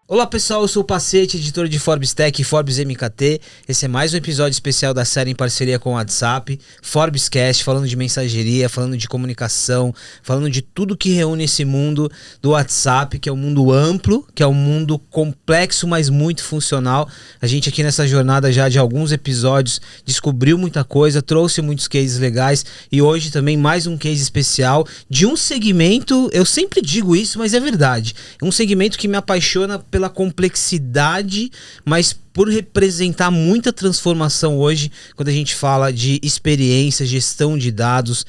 Olá pessoal, eu sou o Pacete, editor de Forbes Tech e Forbes MKT. Esse é mais um episódio especial da série em parceria com o WhatsApp, Forbes Cast, falando de mensageria, falando de comunicação, falando de tudo que reúne esse mundo do WhatsApp, que é um mundo amplo, que é um mundo complexo, mas muito funcional. A gente aqui nessa jornada já de alguns episódios descobriu muita coisa, trouxe muitos cases legais e hoje também mais um case especial de um segmento, eu sempre digo isso, mas é verdade, um segmento que me apaixona pela complexidade, mas por representar muita transformação hoje, quando a gente fala de experiência, gestão de dados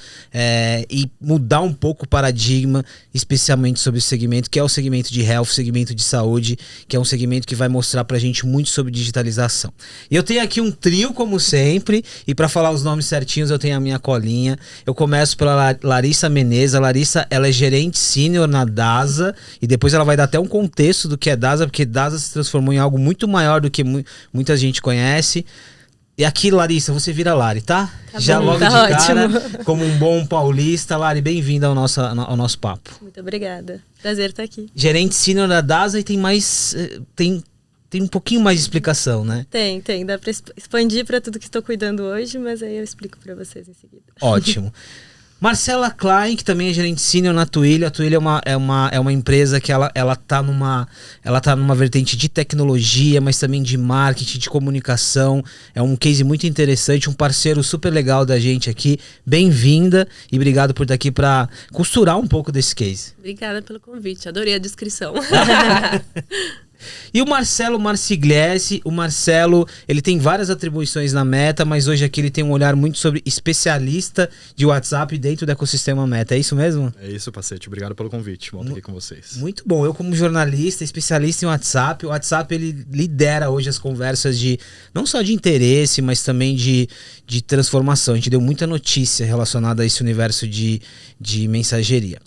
e mudar um pouco o paradigma, especialmente sobre o segmento, que é o segmento de health, segmento de saúde, que é um segmento que vai mostrar pra gente muito sobre digitalização. E eu tenho aqui um trio, como sempre, e para falar os nomes certinhos eu tenho a minha colinha. Eu começo pela Larissa Menezes. A Larissa, ela é gerente sênior na DASA, e depois ela vai dar até um contexto do que é DASA, porque DASA se transformou em algo muito maior do que muita gente conhece. E aqui, Larissa, você vira Lari, tá? Já bom, logo tá de cara, ótimo. Como um bom paulista. Lari, bem-vinda ao nosso papo. Muito obrigada. Prazer estar aqui. Gerente sênior da DASA e tem mais... Tem um pouquinho mais de explicação, né? Tem. Dá para expandir para tudo que estou cuidando hoje, mas aí eu explico para vocês em seguida. Ótimo. Marcela Klein, que também é gerente sênior na Twilio. A Twilio é uma empresa que ela tá numa vertente de tecnologia, mas também de marketing, de comunicação. É um case muito interessante, um parceiro super legal da gente aqui. Bem-vinda e obrigado por estar aqui para costurar um pouco desse case. Obrigada pelo convite, adorei a descrição. E o Marcelo Marcigliese, o Marcelo, ele tem várias atribuições na Meta, mas hoje aqui ele tem um olhar muito sobre especialista de WhatsApp dentro do ecossistema Meta, é isso mesmo? É isso, Pacete, obrigado pelo convite, bom estar aqui com vocês. Muito bom, eu como jornalista, especialista em WhatsApp, o WhatsApp ele lidera hoje as conversas de, não só de interesse, mas também de transformação. A gente deu muita notícia relacionada a esse universo de mensageria.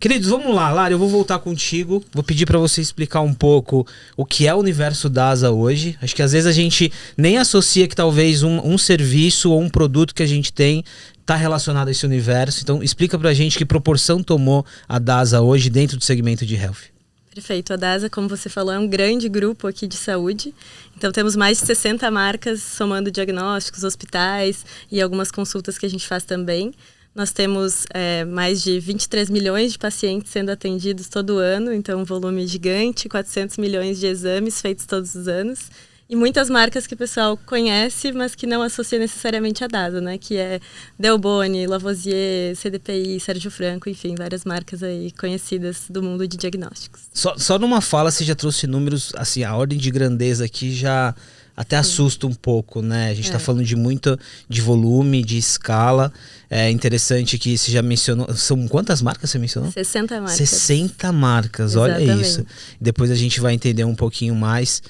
Queridos, vamos lá, Lara, eu vou voltar contigo, vou pedir para você explicar um pouco o que é o universo DASA hoje. Acho que às vezes a gente nem associa que talvez um serviço ou um produto que a gente tem está relacionado a esse universo. Então explica pra gente que proporção tomou a DASA hoje dentro do segmento de health. Perfeito, a DASA, como você falou, é um grande grupo aqui de saúde. Então temos mais de 60 marcas somando diagnósticos, hospitais e algumas consultas que a gente faz também. Nós temos mais de 23 milhões de pacientes sendo atendidos todo ano, então um volume gigante, 400 milhões de exames feitos todos os anos. E muitas marcas que o pessoal conhece, mas que não associa necessariamente a DASA, né? Que é Delboni, Lavoisier, CDPI, Sérgio Franco, enfim, várias marcas aí conhecidas do mundo de diagnósticos. Só numa fala você já trouxe números, assim, a ordem de grandeza aqui já até assusta um pouco, né? A gente tá falando de volume, de escala. É interessante que você já mencionou... São quantas marcas você mencionou? 60 marcas. 60 marcas, Exatamente. Olha isso. Depois a gente vai entender um pouquinho mais.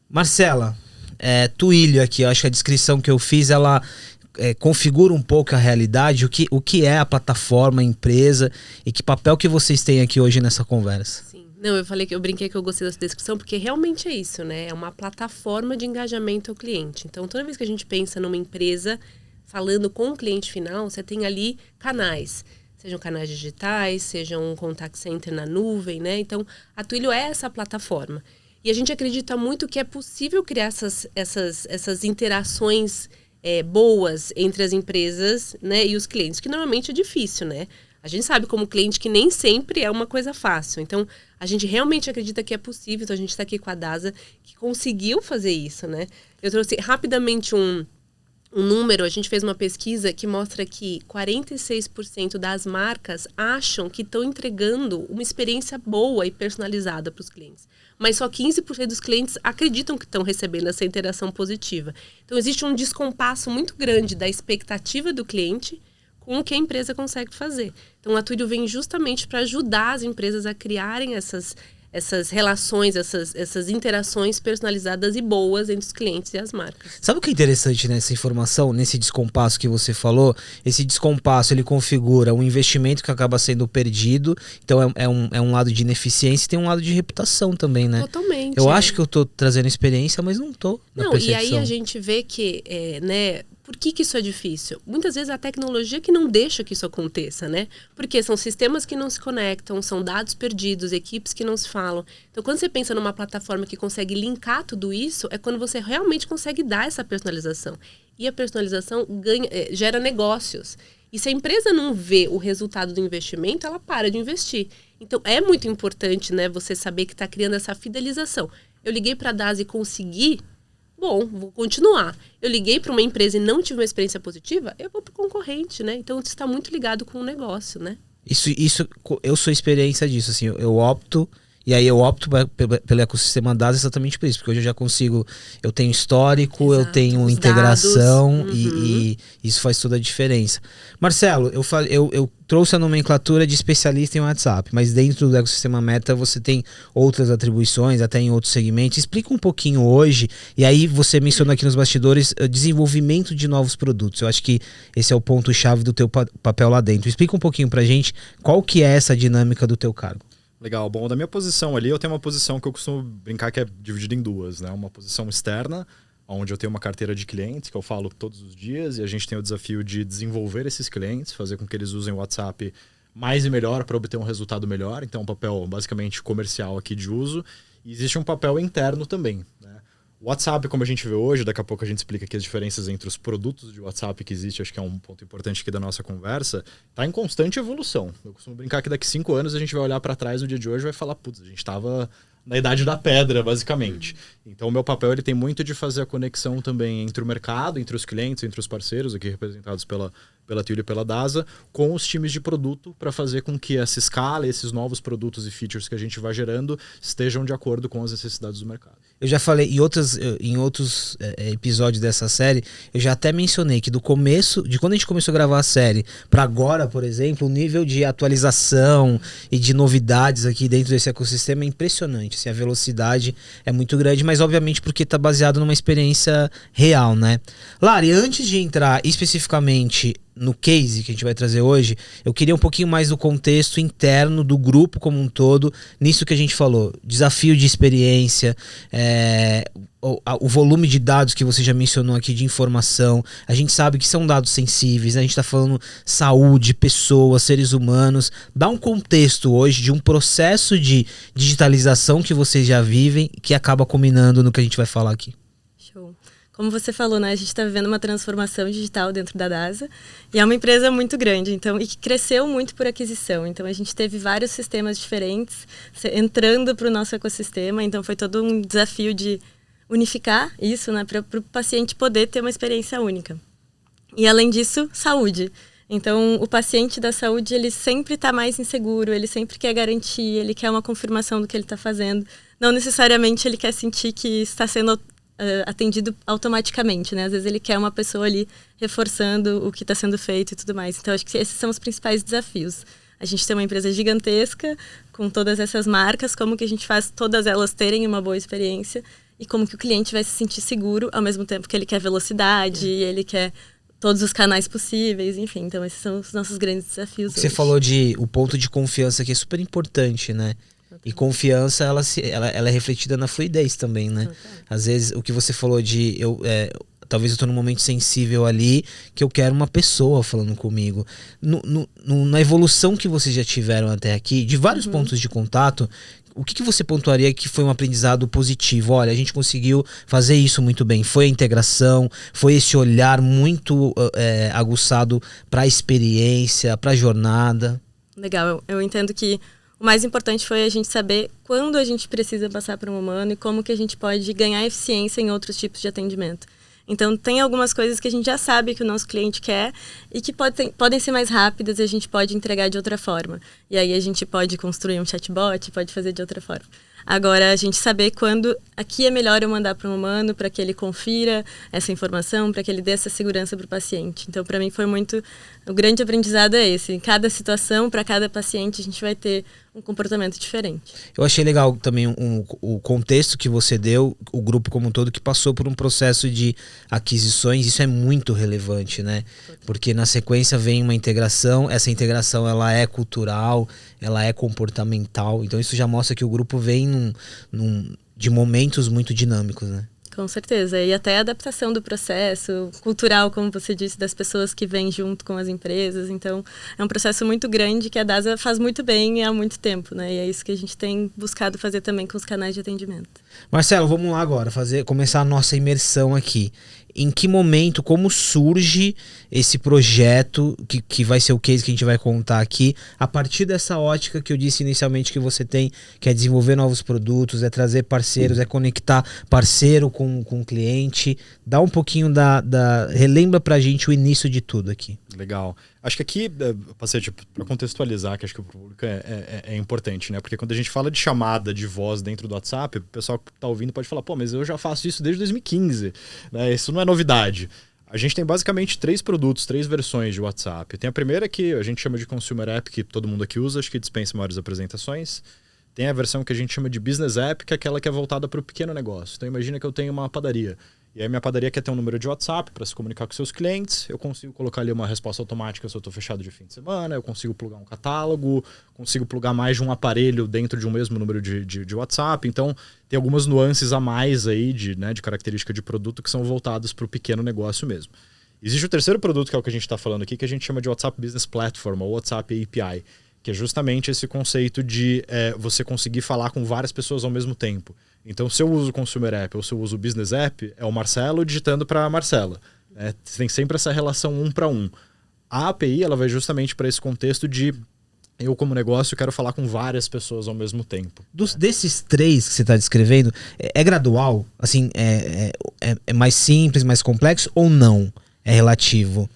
Marcela, Twilio aqui, eu acho que a descrição que eu fiz, ela configura um pouco a realidade, o que é a plataforma, a empresa e que papel que vocês têm aqui hoje nessa conversa. Sim. Não, eu brinquei que eu gostei dessa descrição, porque realmente é isso, né? É uma plataforma de engajamento ao cliente. Então, toda vez que a gente pensa numa empresa falando com o cliente final, você tem ali canais. Sejam canais digitais, sejam um contact center na nuvem, né? Então, a Twilio é essa plataforma. E a gente acredita muito que é possível criar essas interações boas entre as empresas, né, e os clientes, que normalmente é difícil, né? A gente sabe como cliente que nem sempre é uma coisa fácil. Então, a gente realmente acredita que é possível. Então, a gente está aqui com a DASA, que conseguiu fazer isso, né? Eu trouxe rapidamente um número. A gente fez uma pesquisa que mostra que 46% das marcas acham que estão entregando uma experiência boa e personalizada para os clientes. Mas só 15% dos clientes acreditam que estão recebendo essa interação positiva. Então, existe um descompasso muito grande da expectativa do cliente com o que a empresa consegue fazer. Então, a Twilio vem justamente para ajudar as empresas a criarem essas relações, essas interações personalizadas e boas entre os clientes e as marcas. Sabe o que é interessante nessa informação, nesse descompasso que você falou? Esse descompasso, ele configura um investimento que acaba sendo perdido, então é um lado de ineficiência e tem um lado de reputação também, né? Totalmente. Eu acho que eu tô trazendo experiência, mas não tô na percepção. E aí a gente vê que, Por que isso é difícil? Muitas vezes a tecnologia que não deixa que isso aconteça, né? Porque são sistemas que não se conectam, são dados perdidos, equipes que não se falam. Então, quando você pensa numa plataforma que consegue linkar tudo isso, é quando você realmente consegue dar essa personalização. E a personalização gera negócios. E se a empresa não vê o resultado do investimento, ela para de investir. Então, é muito importante, né, você saber que está criando essa fidelização. Eu liguei para a DASA e consegui... Bom, vou continuar. Eu liguei para uma empresa e não tive uma experiência positiva, eu vou para o concorrente, né? Então, isso está muito ligado com o negócio, né? Isso, eu sou experiência disso, assim, eu opto... E aí eu opto pelo ecossistema DASA exatamente por isso, porque hoje eu já consigo, eu tenho histórico, eu tenho integração e isso faz toda a diferença. Marcelo, eu trouxe a nomenclatura de especialista em WhatsApp, mas dentro do ecossistema Meta você tem outras atribuições, até em outros segmentos. Explica um pouquinho hoje, e aí você mencionou aqui nos bastidores, desenvolvimento de novos produtos. Eu acho que esse é o ponto-chave do teu papel lá dentro. Explica um pouquinho pra gente qual que é essa dinâmica do teu cargo. Legal. Bom, da minha posição ali, eu tenho uma posição que eu costumo brincar que é dividida em duas, né? Uma posição externa, onde eu tenho uma carteira de clientes que eu falo todos os dias e a gente tem o desafio de desenvolver esses clientes, fazer com que eles usem o WhatsApp mais e melhor para obter um resultado melhor. Então, um papel basicamente comercial aqui de uso. E existe um papel interno também, né? O WhatsApp, como a gente vê hoje, daqui a pouco a gente explica aqui as diferenças entre os produtos de WhatsApp que existe, acho que é um ponto importante aqui da nossa conversa, está em constante evolução. Eu costumo brincar que daqui 5 anos a gente vai olhar para trás no dia de hoje e vai falar, putz, a gente estava na idade da pedra, basicamente. Então o meu papel ele tem muito de fazer a conexão também entre o mercado, entre os clientes, entre os parceiros, aqui representados pela Twilio e pela DASA, com os times de produto para fazer com que essa escala, esses novos produtos e features que a gente vai gerando estejam de acordo com as necessidades do mercado. Eu já falei em outros episódios dessa série, eu já até mencionei que do começo, de quando a gente começou a gravar a série para agora, por exemplo, o nível de atualização e de novidades aqui dentro desse ecossistema é impressionante. Assim, a velocidade é muito grande, mas obviamente porque está baseado numa experiência real, né? Lari, antes de entrar especificamente no case que a gente vai trazer hoje, eu queria um pouquinho mais do contexto interno do grupo como um todo, nisso que a gente falou, desafio de experiência, o volume de dados que você já mencionou aqui de informação. A gente sabe que são dados sensíveis, né? A gente está falando saúde, pessoas, seres humanos. Dá um contexto hoje de um processo de digitalização que vocês já vivem, que acaba culminando no que a gente vai falar aqui. Show. Como você falou, né, a gente está vivendo uma transformação digital dentro da DASA e é uma empresa muito grande, então, e que cresceu muito por aquisição. Então, a gente teve vários sistemas diferentes entrando para o nosso ecossistema, então foi todo um desafio de unificar isso, né, para o paciente poder ter uma experiência única. E, além disso, saúde. Então, o paciente da saúde, ele sempre está mais inseguro, ele sempre quer garantia, ele quer uma confirmação do que ele está fazendo. Não necessariamente ele quer sentir que está sendo atendido automaticamente, né? Às vezes ele quer uma pessoa ali reforçando o que está sendo feito e tudo mais. Então, acho que esses são os principais desafios. A gente tem uma empresa gigantesca, com todas essas marcas, como que a gente faz todas elas terem uma boa experiência e como que o cliente vai se sentir seguro, ao mesmo tempo que ele quer velocidade, ele quer todos os canais possíveis, enfim. Então, esses são os nossos grandes desafios. Você falou o ponto de confiança, que é super importante, né? E confiança, ela é refletida na fluidez também, né? Às vezes, o que você falou de... talvez eu tô num momento sensível ali, que eu quero uma pessoa falando comigo. Na evolução que vocês já tiveram até aqui, de vários pontos de contato, o que você pontuaria que foi um aprendizado positivo? Olha, a gente conseguiu fazer isso muito bem. Foi a integração, foi esse olhar muito aguçado para a experiência, para a jornada. Legal, eu entendo que o mais importante foi a gente saber quando a gente precisa passar para um humano e como que a gente pode ganhar eficiência em outros tipos de atendimento. Então, tem algumas coisas que a gente já sabe que o nosso cliente quer e que podem ser mais rápidas e a gente pode entregar de outra forma. E aí a gente pode construir um chatbot, pode fazer de outra forma. Agora, a gente saber quando aqui é melhor eu mandar para um humano para que ele confira essa informação, para que ele dê essa segurança para o paciente. Então, para mim, foi muito... O grande aprendizado é esse. Em cada situação, para cada paciente, a gente vai ter um comportamento diferente. Eu achei legal também o contexto que você deu, o grupo como um todo, que passou por um processo de aquisições. Isso é muito relevante, né? Porque na sequência vem uma integração. Essa integração, ela é cultural, ela é comportamental. Então, isso já mostra que o grupo vem de momentos muito dinâmicos, né? Com certeza. E até a adaptação do processo cultural, como você disse, das pessoas que vêm junto com as empresas. Então, é um processo muito grande que a DASA faz muito bem há muito tempo, né? E é isso que a gente tem buscado fazer também com os canais de atendimento. Marcelo, vamos lá agora, começar a nossa imersão aqui. Em que momento, como surge esse projeto, que vai ser o case que a gente vai contar aqui, a partir dessa ótica que eu disse inicialmente que você tem, que é desenvolver novos produtos, é trazer parceiros, é conectar parceiro com cliente. Dá um pouquinho relembra pra gente o início de tudo aqui. Legal. Acho que aqui, Pacete, para contextualizar, que acho que o público é importante, né? Porque quando a gente fala de chamada de voz dentro do WhatsApp, o pessoal que está ouvindo pode falar, pô, mas eu já faço isso desde 2015, né? Isso não é novidade. A gente tem basicamente 3 produtos, 3 versões de WhatsApp. Tem a primeira que a gente chama de Consumer App, que todo mundo aqui usa, acho que dispensa maiores apresentações. Tem a versão que a gente chama de Business App, que é aquela que é voltada para o pequeno negócio. Então imagina que eu tenho uma padaria. E aí minha padaria quer ter um número de WhatsApp para se comunicar com seus clientes. Eu consigo colocar ali uma resposta automática se eu estou fechado de fim de semana. Eu consigo plugar um catálogo. Consigo plugar mais de um aparelho dentro de um mesmo número de WhatsApp. Então tem algumas nuances a mais aí de característica de produto que são voltadas para o pequeno negócio mesmo. Existe o terceiro produto, que é o que a gente está falando aqui, que a gente chama de WhatsApp Business Platform, ou WhatsApp API, que é justamente esse conceito de você conseguir falar com várias pessoas ao mesmo tempo. Então, se eu uso o Consumer App ou se eu uso o Business App, é o Marcelo digitando para a Marcela. Tem sempre essa relação 1 para 1. A API ela vai justamente para esse contexto de eu, como negócio, quero falar com várias pessoas ao mesmo tempo. Desses 3 que você está descrevendo, é gradual? Assim, é mais simples, mais complexo ou não? É relativo?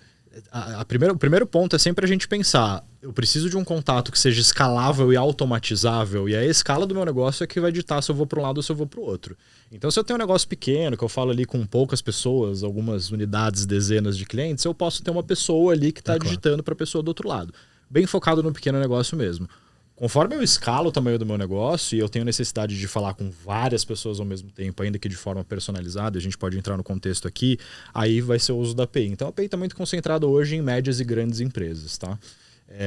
O primeiro ponto é sempre a gente pensar, eu preciso de um contato que seja escalável e automatizável, e a escala do meu negócio é que vai ditar se eu vou para um lado ou se eu vou para o outro. Então, se eu tenho um negócio pequeno, que eu falo ali com poucas pessoas, algumas unidades, dezenas de clientes, eu posso ter uma pessoa ali que está digitando para a pessoa do outro lado. Bem focado no pequeno negócio mesmo. Conforme eu escalo o tamanho do meu negócio e eu tenho necessidade de falar com várias pessoas ao mesmo tempo, ainda que de forma personalizada, a gente pode entrar no contexto aqui, aí vai ser o uso da API. Então a API está muito concentrada hoje em médias e grandes empresas, tá?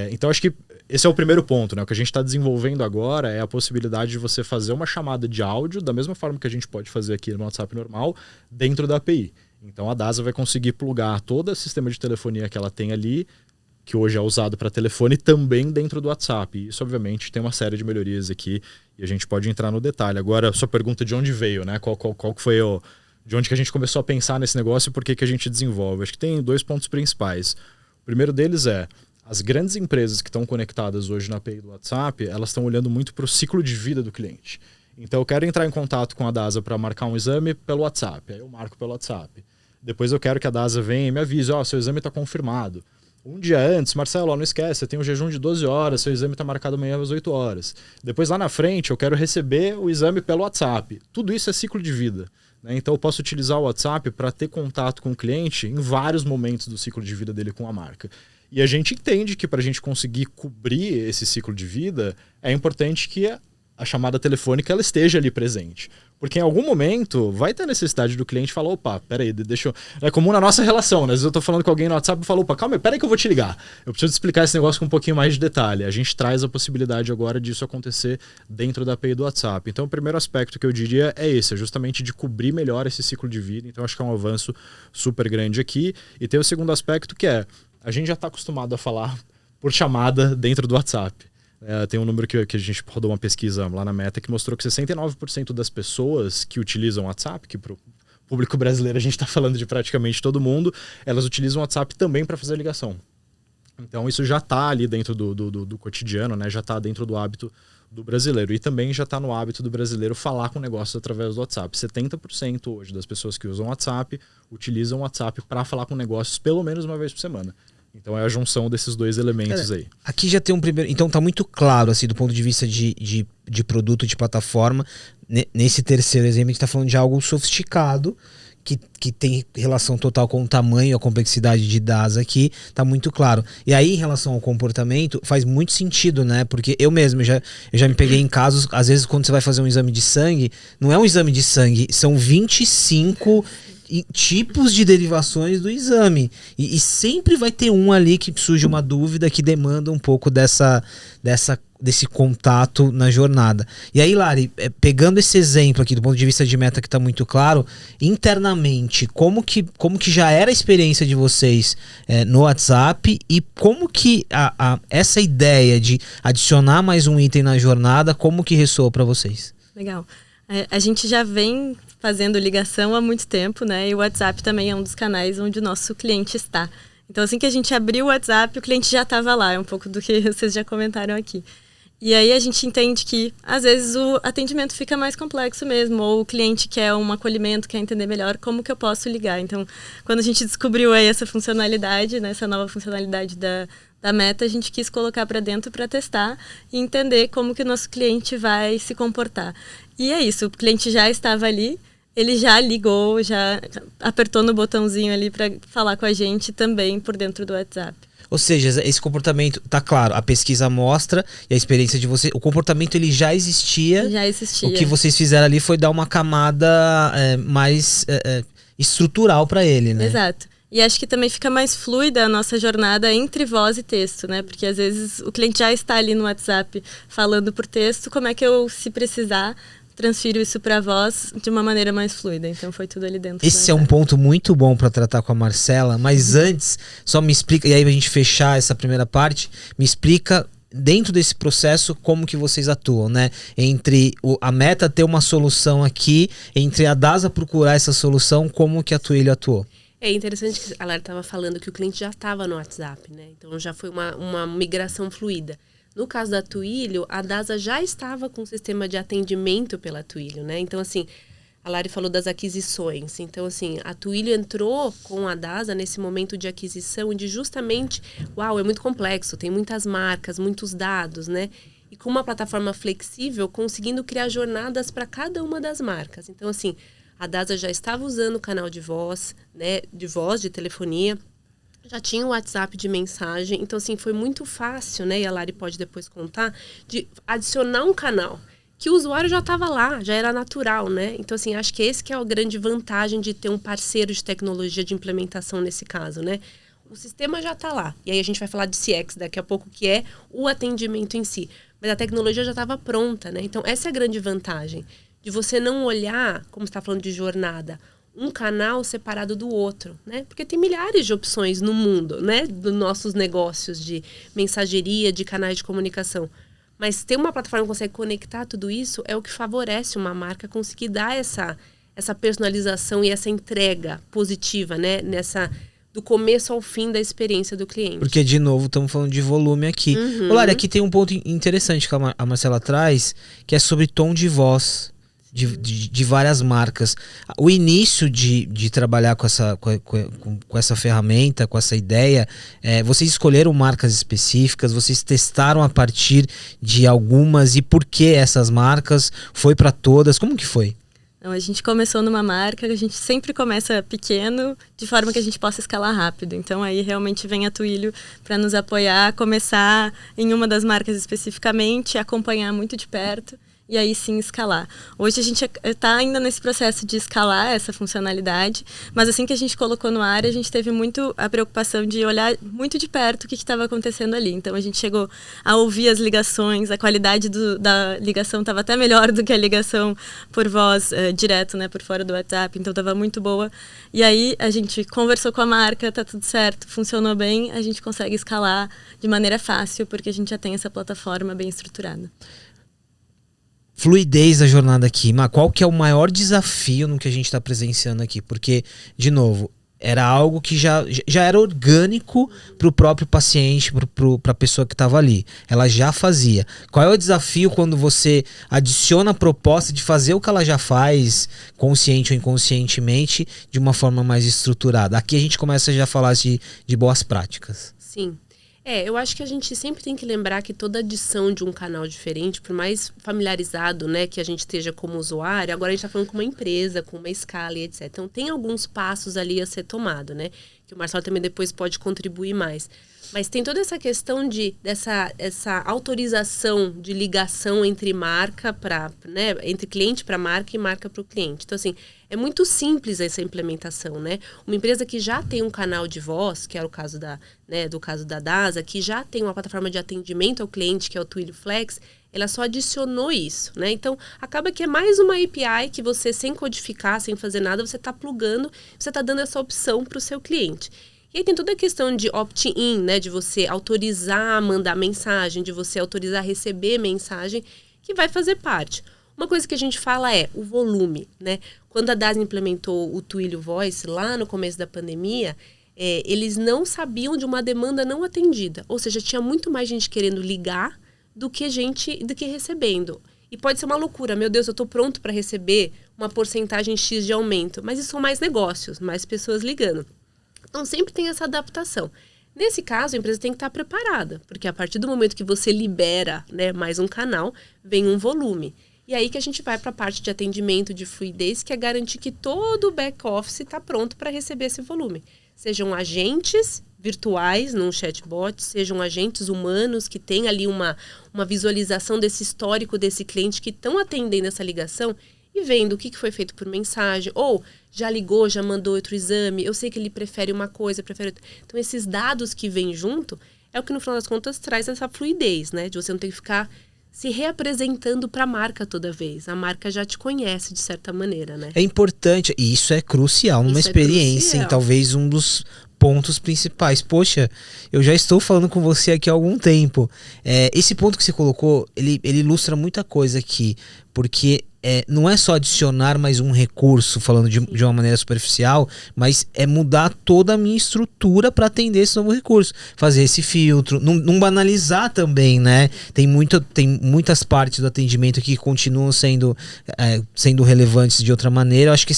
Então acho que esse é o primeiro ponto, né? O que a gente está desenvolvendo agora é a possibilidade de você fazer uma chamada de áudio, da mesma forma que a gente pode fazer aqui no WhatsApp normal, dentro da API. Então a DASA vai conseguir plugar todo o sistema de telefonia que ela tem ali, que hoje é usado para telefone, também dentro do WhatsApp. E isso, obviamente, tem uma série de melhorias aqui e a gente pode entrar no detalhe. Agora, a sua pergunta de onde veio, né? Qual que foi de onde que a gente começou a pensar nesse negócio e por que a gente desenvolve? Acho que tem 2 pontos principais. O primeiro deles é, as grandes empresas que estão conectadas hoje na API do WhatsApp, elas estão olhando muito para o ciclo de vida do cliente. Então, eu quero entrar em contato com a DASA para marcar um exame pelo WhatsApp. Aí eu marco pelo WhatsApp. Depois eu quero que a DASA venha e me avise, seu exame está confirmado. Um dia antes, Marcelo, não esquece, você tem um jejum de 12 horas, seu exame está marcado amanhã às 8 horas. Depois, lá na frente, eu quero receber o exame pelo WhatsApp. Tudo isso é ciclo de vida, né? Então, eu posso utilizar o WhatsApp para ter contato com o cliente em vários momentos do ciclo de vida dele com a marca. E a gente entende que para a gente conseguir cobrir esse ciclo de vida, é importante que a chamada telefônica ela esteja ali presente. Porque em algum momento vai ter a necessidade do cliente falar, opa, peraí, deixa eu... É comum na nossa relação, né? Às vezes eu tô falando com alguém no WhatsApp e falo, opa, calma aí, peraí que eu vou te ligar. Eu preciso te explicar esse negócio com um pouquinho mais de detalhe. A gente traz a possibilidade agora disso acontecer dentro da API do WhatsApp. Então o primeiro aspecto que eu diria é esse, é justamente de cobrir melhor esse ciclo de vida. Então acho que é um avanço super grande aqui. E tem o segundo aspecto que é, a gente já está acostumado a falar por chamada dentro do WhatsApp. Tem um número que a gente rodou uma pesquisa lá na Meta que mostrou que 69% das pessoas que utilizam o WhatsApp, que para o público brasileiro a gente está falando de praticamente todo mundo, elas utilizam o WhatsApp também para fazer ligação. Então isso já está ali dentro do cotidiano, né? Já está dentro do hábito do brasileiro. E também já está no hábito do brasileiro falar com negócios através do WhatsApp. 70% hoje das pessoas que usam o WhatsApp utilizam o WhatsApp para falar com negócios pelo menos uma vez por semana. Então é a junção desses 2 elementos aí. Aqui já tem um primeiro... Então tá muito claro, assim, do ponto de vista de produto, de plataforma. Nesse terceiro exemplo, a gente tá falando de algo sofisticado, que tem relação total com o tamanho e a complexidade de DASA aqui, tá muito claro. E aí, em relação ao comportamento, faz muito sentido, né? Porque eu mesmo, eu já me peguei em casos, às vezes quando você vai fazer um exame de sangue, não é um exame de sangue, são 25... tipos de derivações do exame e sempre vai ter um ali que surge uma dúvida que demanda um pouco dessa desse contato na jornada. E aí, Lari, pegando esse exemplo aqui do ponto de vista de meta que está muito claro, internamente, como que já era a experiência de vocês no WhatsApp e como que essa ideia de adicionar mais um item na jornada, como que ressoou para vocês? Legal. A gente já vem fazendo ligação há muito tempo, né? E o WhatsApp também é um dos canais onde o nosso cliente está. Então, assim que a gente abriu o WhatsApp, o cliente já estava lá. É um pouco do que vocês já comentaram aqui. E aí a gente entende que, às vezes, o atendimento fica mais complexo mesmo. Ou o cliente quer um acolhimento, quer entender melhor como que eu posso ligar. Então, quando a gente descobriu aí essa funcionalidade, né, essa nova funcionalidade da Meta, a gente quis colocar para dentro para testar e entender como que o nosso cliente vai se comportar. E é isso, o cliente já estava ali, ele já ligou, já apertou no botãozinho ali para falar com a gente também por dentro do WhatsApp. Ou seja, esse comportamento, tá claro, a pesquisa mostra e a experiência de vocês, o comportamento ele já existia. Já existia. O que vocês fizeram ali foi dar uma camada mais estrutural para ele, né? Exato. E acho que também fica mais fluida a nossa jornada entre voz e texto, né? Porque às vezes o cliente já está ali no WhatsApp falando por texto, como é que eu, se precisar, transfiro isso para voz de uma maneira mais fluida. Então foi tudo ali dentro. Esse é um ponto muito bom para tratar com a Marcela, mas antes, só me explica, e aí a gente fechar essa primeira parte, me explica dentro desse processo como que vocês atuam, né? Entre a Meta ter uma solução aqui, entre a DASA procurar essa solução, como que a Twilio atuou? É interessante que a Lara estava falando que o cliente já estava no WhatsApp, né? Então já foi uma migração fluida. No caso da Twilio, a DASA já estava com um sistema de atendimento pela Twilio, né? Então, assim, a Lari falou das aquisições. Então, assim, a Twilio entrou com a DASA nesse momento de aquisição de justamente, é muito complexo, tem muitas marcas, muitos dados, né? E com uma plataforma flexível, conseguindo criar jornadas para cada uma das marcas. Então, assim, a DASA já estava usando o canal de voz, né? De telefonia. Já tinha o WhatsApp de mensagem, então assim, foi muito fácil, né? E a Lari pode depois contar, de adicionar um canal, que o usuário já estava lá, já era natural, né? Então assim, acho que esse que é a grande vantagem de ter um parceiro de tecnologia de implementação nesse caso, né? O sistema já está lá, e aí a gente vai falar de CX daqui a pouco, que é o atendimento em si. Mas a tecnologia já estava pronta, né? Então essa é a grande vantagem, de você não olhar, como você está falando de jornada, um canal separado do outro, né? Porque tem milhares de opções no mundo, né? Dos nossos negócios de mensageria, de canais de comunicação. Mas ter uma plataforma que consegue conectar tudo isso é o que favorece uma marca conseguir dar essa personalização e essa entrega positiva, né? Do começo ao fim da experiência do cliente. Porque, de novo, estamos falando de volume aqui. Olha, aqui tem um ponto interessante que a Marcela traz, que é sobre tom de voz. De várias marcas. O início de trabalhar com essa ferramenta, com essa ideia, vocês escolheram marcas específicas, vocês testaram a partir de algumas, e por que essas marcas? Foi para todas? Como que foi? Então, a gente começou numa marca, a gente sempre começa pequeno, de forma que a gente possa escalar rápido. Então aí realmente vem a Twilio para nos apoiar, começar em uma das marcas especificamente, acompanhar muito de perto. E aí sim escalar. Hoje a gente está ainda nesse processo de escalar essa funcionalidade, mas assim que a gente colocou no ar, a gente teve muito a preocupação de olhar muito de perto o que estava acontecendo ali. Então a gente chegou a ouvir as ligações, a qualidade da ligação estava até melhor do que a ligação por voz direto, né, por fora do WhatsApp, então estava muito boa. E aí a gente conversou com a marca, tá tudo certo, funcionou bem, a gente consegue escalar de maneira fácil, porque a gente já tem essa plataforma bem estruturada. Fluidez da jornada aqui, mas qual que é o maior desafio no que a gente está presenciando aqui? Porque, de novo, era algo que já era orgânico para o próprio paciente, para a pessoa que estava ali. Ela já fazia. Qual é o desafio quando você adiciona a proposta de fazer o que ela já faz, consciente ou inconscientemente, de uma forma mais estruturada? Aqui a gente começa já a falar de boas práticas. Sim. Eu acho que a gente sempre tem que lembrar que toda adição de um canal diferente, por mais familiarizado, né, que a gente esteja como usuário, agora a gente está falando com uma empresa, com uma escala e etc. Então tem alguns passos ali a ser tomado, né, que o Marcelo também depois pode contribuir mais. Mas tem toda essa questão essa autorização de ligação entre marca entre cliente para marca e marca para o cliente. Então, assim, é muito simples essa implementação, né? Uma empresa que já tem um canal de voz, que é o caso do caso da DASA, que já tem uma plataforma de atendimento ao cliente, que é o Twilio Flex, ela só adicionou isso, né? Então, acaba que é mais uma API que você, sem codificar, sem fazer nada, você está plugando, você está dando essa opção para o seu cliente. E aí tem toda a questão de opt-in, né? De você autorizar mandar mensagem, de você autorizar receber mensagem, que vai fazer parte. Uma coisa que a gente fala é o volume, né? Quando a DASA implementou o Twilio Voice, lá no começo da pandemia, eles não sabiam de uma demanda não atendida. Ou seja, tinha muito mais gente querendo ligar do que recebendo. E pode ser uma loucura. Meu Deus, eu estou pronto para receber uma porcentagem X de aumento. Mas isso são mais negócios, mais pessoas ligando. Então, sempre tem essa adaptação. Nesse caso, a empresa tem que estar preparada, porque a partir do momento que você libera, né, mais um canal, vem um volume. E aí que a gente vai para a parte de atendimento, de fluidez, que é garantir que todo o back-office está pronto para receber esse volume. Sejam agentes virtuais num chatbot, sejam agentes humanos que têm ali uma visualização desse histórico desse cliente que estão atendendo essa ligação e vendo o que foi feito por mensagem, ou já ligou, já mandou outro exame, eu sei que ele prefere uma coisa, prefere outra. Então, esses dados que vêm junto é o que, no final das contas, traz essa fluidez, né? De você não ter que ficar se reapresentando para a marca toda vez. A marca já te conhece, de certa maneira, né? É importante, e isso é crucial numa experiência, e talvez um dos pontos principais. Poxa, eu já estou falando com você aqui há algum tempo. Esse ponto que você colocou, ele ilustra muita coisa aqui, porque não é só adicionar mais um recurso, falando de uma maneira superficial, mas é mudar toda a minha estrutura para atender esse novo recurso. Fazer esse filtro, não banalizar também, né? Tem muitas partes do atendimento que continuam sendo relevantes de outra maneira. Eu acho que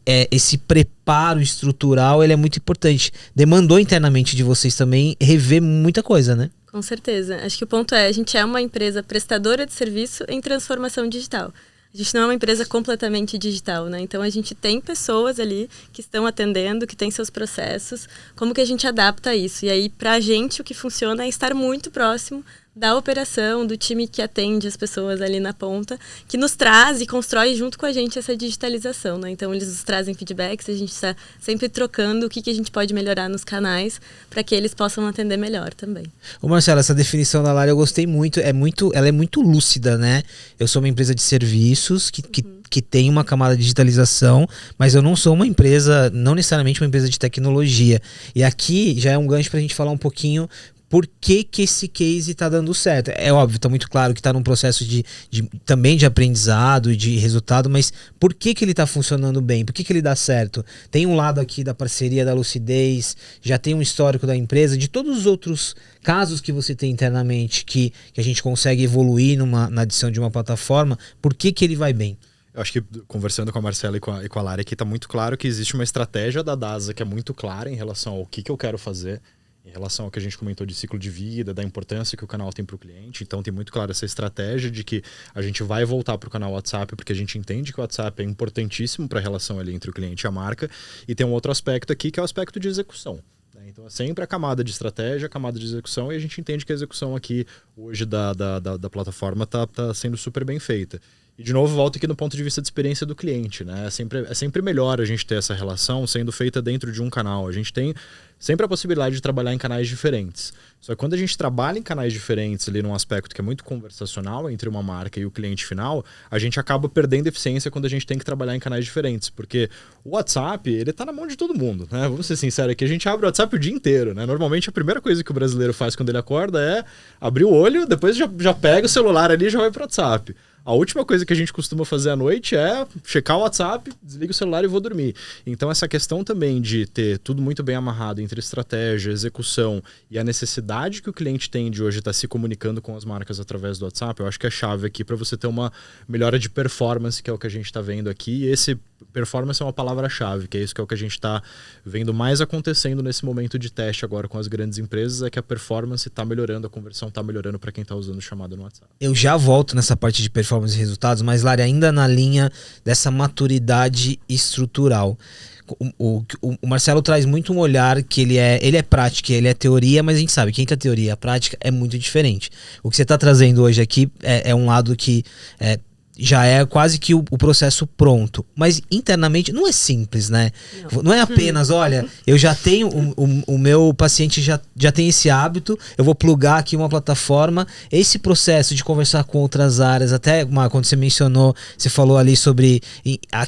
esse preparo estrutural ele é muito importante. Demandou internamente de vocês também rever muita coisa, né? Com certeza. Acho que o ponto a gente é uma empresa prestadora de serviço em transformação digital. A gente não é uma empresa completamente digital, né? Então, a gente tem pessoas ali que estão atendendo, que têm seus processos. Como que a gente adapta isso? E aí, pra gente, o que funciona é estar muito próximo da operação, do time que atende as pessoas ali na ponta, que nos traz e constrói junto com a gente essa digitalização, né? Então, eles nos trazem feedbacks, a gente está sempre trocando o que a gente pode melhorar nos canais para que eles possam atender melhor também. Ô Marcelo, essa definição da Lara eu gostei muito, ela é muito lúcida, né? Eu sou uma empresa de serviços que tem uma camada de digitalização, mas eu não sou uma empresa, não necessariamente uma empresa de tecnologia. E aqui já é um gancho para a gente falar um pouquinho por que esse case está dando certo. É óbvio, está muito claro que está num processo também de aprendizado e de resultado, mas por que ele está funcionando bem? Por que ele dá certo? Tem um lado aqui da parceria, da lucidez, já tem um histórico da empresa, de todos os outros casos que você tem internamente que a gente consegue evoluir na adição de uma plataforma, por que ele vai bem? Eu acho que, conversando com a Marcela e com a Lara aqui, está muito claro que existe uma estratégia da DASA que é muito clara em relação ao que eu quero fazer, em relação ao que a gente comentou de ciclo de vida, da importância que o canal tem para o cliente. Então, tem muito claro essa estratégia de que a gente vai voltar para o canal WhatsApp, porque a gente entende que o WhatsApp é importantíssimo para a relação ali entre o cliente e a marca. E tem um outro aspecto aqui, que é o aspecto de execução. Então, é sempre a camada de estratégia, a camada de execução, e a gente entende que a execução aqui, hoje, da plataforma está sendo super bem feita. E, de novo, volto aqui no ponto de vista de experiência do cliente, né? É sempre melhor a gente ter essa relação sendo feita dentro de um canal. A gente tem sempre a possibilidade de trabalhar em canais diferentes. Só que quando a gente trabalha em canais diferentes ali num aspecto que é muito conversacional entre uma marca e o cliente final, a gente acaba perdendo eficiência quando a gente tem que trabalhar em canais diferentes. Porque o WhatsApp, ele tá na mão de todo mundo, né? Vamos ser sinceros aqui, a gente abre o WhatsApp o dia inteiro, né? Normalmente a primeira coisa que o brasileiro faz quando ele acorda é abrir o olho, depois já pega o celular ali e já vai pro WhatsApp. A última coisa que a gente costuma fazer à noite é checar o WhatsApp, desliga o celular e vou dormir. Então, essa questão também de ter tudo muito bem amarrado entre estratégia, execução e a necessidade que o cliente tem de hoje estar se comunicando com as marcas através do WhatsApp, eu acho que é chave aqui para você ter uma melhora de performance, que é o que a gente está vendo aqui. E esse performance é uma palavra-chave, que é isso que é o que a gente está vendo mais acontecendo nesse momento de teste agora com as grandes empresas, é que a performance está melhorando, a conversão está melhorando para quem está usando o chamado no WhatsApp. Eu já volto nessa parte de performance e resultados, mas, Lara, ainda na linha dessa maturidade estrutural. O Marcelo traz muito um olhar que ele é prática, ele é teoria, mas a gente sabe que entre a teoria e a prática é muito diferente. O que você está trazendo hoje aqui é um lado que já é quase que o processo pronto. Mas internamente não é simples, né? Não é apenas, olha, eu já tenho, o meu paciente já tem esse hábito, eu vou plugar aqui uma plataforma. Esse processo de conversar com outras áreas, até quando você mencionou, você falou ali sobre,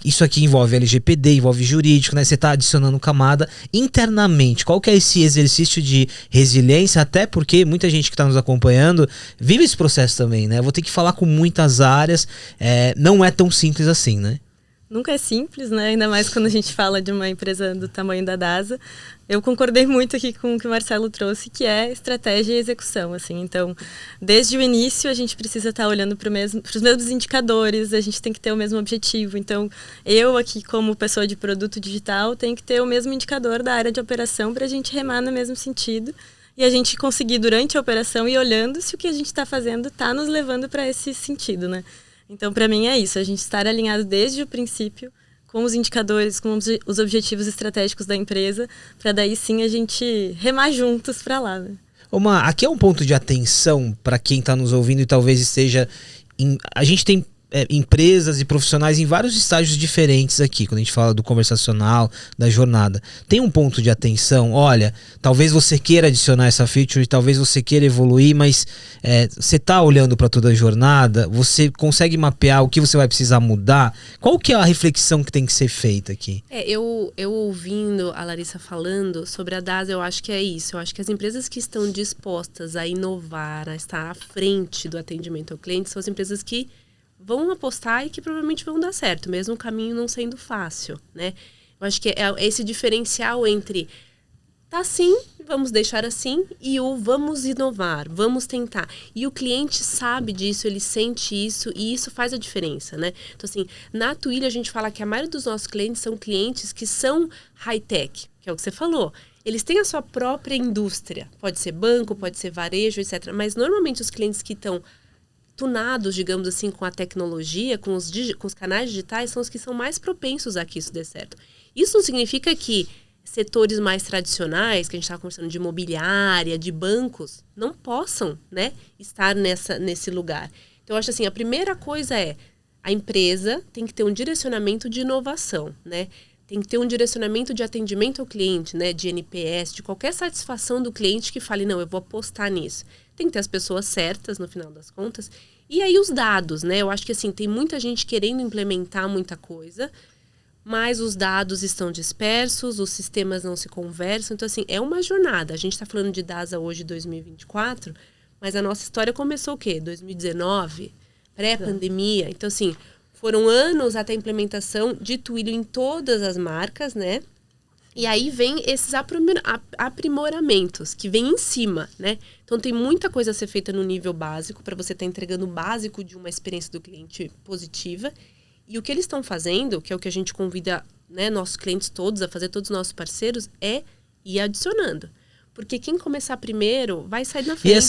isso aqui envolve LGPD, envolve jurídico, né? Você está adicionando camada. Internamente, qual que é esse exercício de resiliência? Até porque muita gente que está nos acompanhando vive esse processo também, né? Eu vou ter que falar com muitas áreas. Não é tão simples assim, né? Nunca é simples, né? Ainda mais quando a gente fala de uma empresa do tamanho da DASA. Eu concordei muito aqui com o que o Marcelo trouxe, que é estratégia e execução, assim. Então, desde o início, a gente precisa estar olhando para os mesmos indicadores, a gente tem que ter o mesmo objetivo. Então, eu aqui, como pessoa de produto digital, tenho que ter o mesmo indicador da área de operação para a gente remar no mesmo sentido e a gente conseguir, durante a operação, ir olhando se o que a gente está fazendo está nos levando para esse sentido, né? Então, para mim, é isso. A gente estar alinhado desde o princípio com os indicadores, com os objetivos estratégicos da empresa, para daí sim a gente remar juntos para lá. Né? Aqui é um ponto de atenção para quem está nos ouvindo e talvez esteja... A gente tem empresas e profissionais em vários estágios diferentes aqui, quando a gente fala do conversacional, da jornada. Tem um ponto de atenção, olha, talvez você queira adicionar essa feature, talvez você queira evoluir, mas você está olhando para toda a jornada, você consegue mapear o que você vai precisar mudar? Qual que é a reflexão que tem que ser feita aqui? Eu ouvindo a Larissa falando sobre a DASA, eu acho que é isso. Eu acho que as empresas que estão dispostas a inovar, a estar à frente do atendimento ao cliente, são as empresas que vão apostar e que provavelmente vão dar certo, mesmo o caminho não sendo fácil, né? Eu acho que é esse diferencial entre tá assim, vamos deixar assim, e o vamos inovar, vamos tentar. E o cliente sabe disso, ele sente isso, e isso faz a diferença, né? Então, assim, na Twilio a gente fala que a maioria dos nossos clientes são clientes que são high-tech, que é o que você falou. Eles têm a sua própria indústria, pode ser banco, pode ser varejo, etc. Mas normalmente os clientes que estão tunados, digamos assim, com a tecnologia, com os canais digitais, são os que são mais propensos a que isso dê certo. Isso não significa que setores mais tradicionais, que a gente estava conversando de imobiliária, de bancos, não possam, né, estar nesse lugar. Então, eu acho assim, a primeira coisa é, a empresa tem que ter um direcionamento de inovação, né? Tem que ter um direcionamento de atendimento ao cliente, né, de NPS, de qualquer satisfação do cliente que fale, não, eu vou apostar nisso. Tem que ter as pessoas certas, no final das contas. E aí os dados, né? Eu acho que assim, tem muita gente querendo implementar muita coisa, mas os dados estão dispersos, os sistemas não se conversam. Então, assim, é uma jornada. A gente está falando de DASA hoje, 2024, mas a nossa história começou o quê? 2019, pré-pandemia. Então, assim, foram anos até a implementação de Twilio em todas as marcas, né? E aí vem esses aprimoramentos que vêm em cima, né? Então tem muita coisa a ser feita no nível básico para você estar entregando o básico de uma experiência do cliente positiva. E o que eles estão fazendo, que é o que a gente convida, né, nossos clientes todos a fazer, todos os nossos parceiros, é ir adicionando. Porque quem começar primeiro vai sair na frente.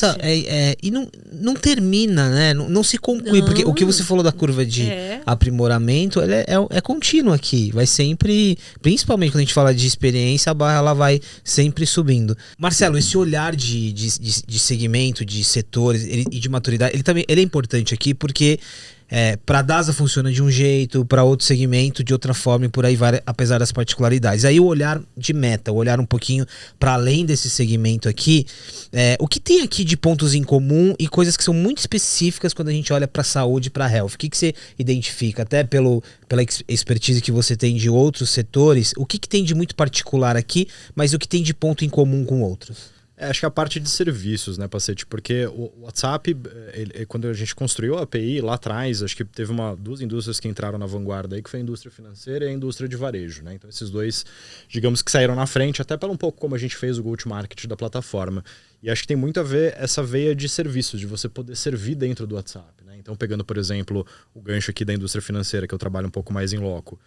E não termina, né? Não se conclui. Porque o que você falou da curva de aprimoramento, ela é contínua aqui. Vai sempre, principalmente quando a gente fala de experiência, a barra ela vai sempre subindo. Marcelo, esse olhar de segmento, de setores e de maturidade, ele é importante aqui porque... para a DASA funciona de um jeito, para outro segmento de outra forma e por aí vai, apesar das particularidades. Aí o olhar de meta, o olhar um pouquinho para além desse segmento aqui, o que tem aqui de pontos em comum e coisas que são muito específicas quando a gente olha para saúde e para health? O que você identifica, até pela expertise que você tem de outros setores, o que tem de muito particular aqui, mas o que tem de ponto em comum com outros? Acho que a parte de serviços, né, Pacete? Porque o WhatsApp, quando a gente construiu a API lá atrás, acho que teve duas indústrias que entraram na vanguarda aí, que foi a indústria financeira e a indústria de varejo, né? Então esses dois, digamos que saíram na frente, até pelo um pouco como a gente fez o go-to-market da plataforma. E acho que tem muito a ver essa veia de serviços, de você poder servir dentro do WhatsApp, né? Então pegando, por exemplo, o gancho aqui da indústria financeira, que eu trabalho um pouco mais em loco.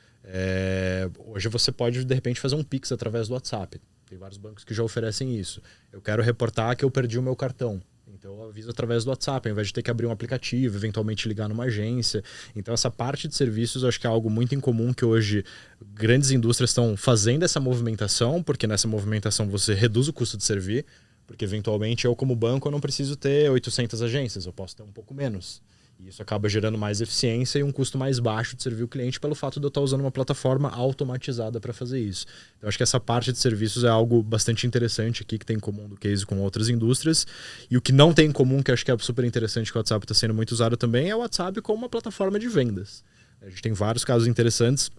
Hoje você pode, de repente, fazer um Pix através do WhatsApp. Tem vários bancos que já oferecem isso. Eu quero reportar que eu perdi o meu cartão. Então eu aviso através do WhatsApp, ao invés de ter que abrir um aplicativo, eventualmente ligar numa agência. Então essa parte de serviços eu acho que é algo muito incomum que hoje grandes indústrias estão fazendo essa movimentação, porque nessa movimentação você reduz o custo de servir, porque eventualmente eu como banco eu não preciso ter 800 agências, eu posso ter um pouco menos. E isso acaba gerando mais eficiência e um custo mais baixo de servir o cliente pelo fato de eu estar usando uma plataforma automatizada para fazer isso. Então, acho que essa parte de serviços é algo bastante interessante aqui, que tem em comum do case com outras indústrias. E o que não tem em comum, que acho que é super interessante que o WhatsApp está sendo muito usado também, é o WhatsApp como uma plataforma de vendas. A gente tem vários casos interessantes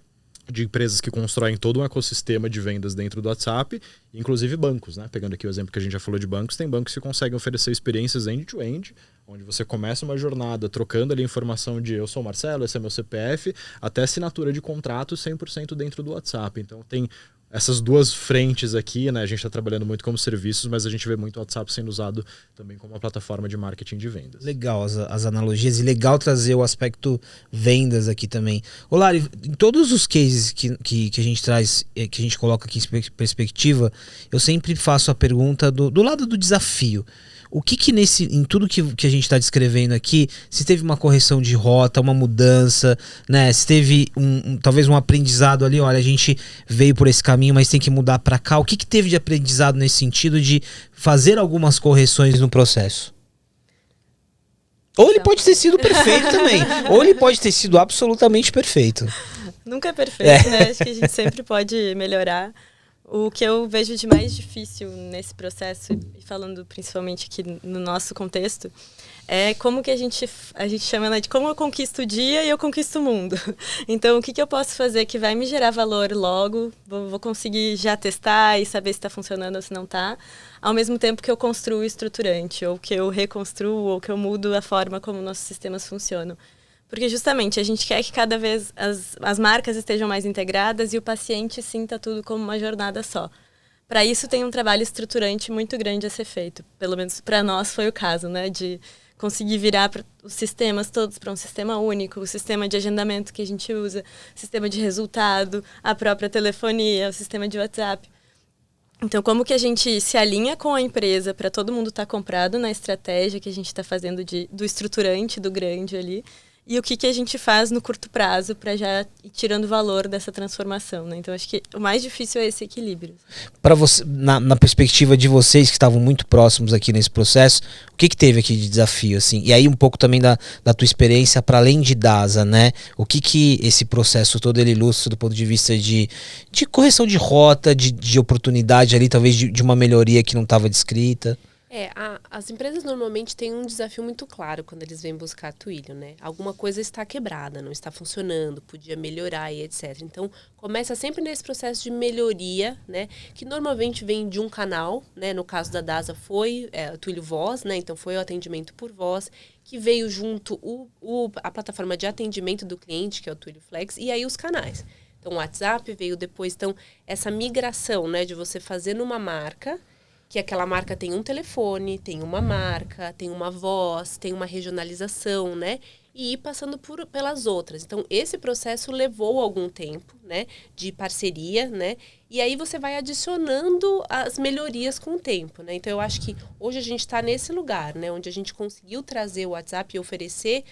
de empresas que constroem todo um ecossistema de vendas dentro do WhatsApp, inclusive bancos, né? Pegando aqui o exemplo que a gente já falou de bancos, tem bancos que conseguem oferecer experiências end-to-end, onde você começa uma jornada trocando ali informação de eu sou o Marcelo, esse é meu CPF, até assinatura de contrato 100% dentro do WhatsApp. Então tem essas duas frentes aqui, né? A gente está trabalhando muito como serviços, mas a gente vê muito o WhatsApp sendo usado também como uma plataforma de marketing de vendas. Legal as analogias e legal trazer o aspecto vendas aqui também. Ô Lari, em todos os cases que a gente traz, que a gente coloca aqui em perspectiva, eu sempre faço a pergunta do lado do desafio. O que em tudo que a gente está descrevendo aqui, se teve uma correção de rota, uma mudança, né? Se teve talvez um aprendizado ali, olha, a gente veio por esse caminho, mas tem que mudar para cá. O que teve de aprendizado nesse sentido de fazer algumas correções no processo? Ou ele pode ter sido perfeito também, ou ele pode ter sido absolutamente perfeito. Nunca é perfeito, né? Acho que a gente sempre pode melhorar. O que eu vejo de mais difícil nesse processo, e falando principalmente aqui no nosso contexto, é como que a gente chama, né, de como eu conquisto o dia e eu conquisto o mundo. Então, o que eu posso fazer que vai me gerar valor logo, vou conseguir já testar e saber se está funcionando ou se não está, ao mesmo tempo que eu construo o estruturante, ou que eu reconstruo, ou que eu mudo a forma como nossos sistemas funcionam. Porque justamente a gente quer que cada vez as marcas estejam mais integradas e o paciente sinta tudo como uma jornada só. Para isso tem um trabalho estruturante muito grande a ser feito. Pelo menos para nós foi o caso, né? De conseguir virar os sistemas todos para um sistema único, o sistema de agendamento que a gente usa, o sistema de resultado, a própria telefonia, o sistema de WhatsApp. Então, como que a gente se alinha com a empresa para todo mundo estar comprado na estratégia que a gente está fazendo do estruturante, do grande ali, e o que a gente faz no curto prazo para já ir tirando valor dessa transformação, né? Então, acho que o mais difícil é esse equilíbrio. Para você, na perspectiva de vocês que estavam muito próximos aqui nesse processo, o que teve aqui de desafio, assim? E aí um pouco também da tua experiência para além de DASA, né? O que esse processo todo ele ilustra do ponto de vista de correção de rota, de oportunidade ali, talvez de uma melhoria que não estava descrita? As empresas normalmente têm um desafio muito claro quando eles vêm buscar Twilio, né? Alguma coisa está quebrada, não está funcionando, podia melhorar e etc. Então, começa sempre nesse processo de melhoria, né? Que normalmente vem de um canal, né? No caso da DASA foi o Twilio Voz, né? Então, foi o atendimento por voz, que veio junto a plataforma de atendimento do cliente, que é o Twilio Flex, e aí os canais. Então, o WhatsApp veio depois. Então, essa migração, né? De você fazer numa marca, que aquela marca tem um telefone, tem uma marca, tem uma voz, tem uma regionalização, né? E ir passando pelas outras. Então, esse processo levou algum tempo, né? De parceria, né? E aí você vai adicionando as melhorias com o tempo, né? Então, eu acho que hoje a gente está nesse lugar, né? Onde a gente conseguiu trazer o WhatsApp e oferecer,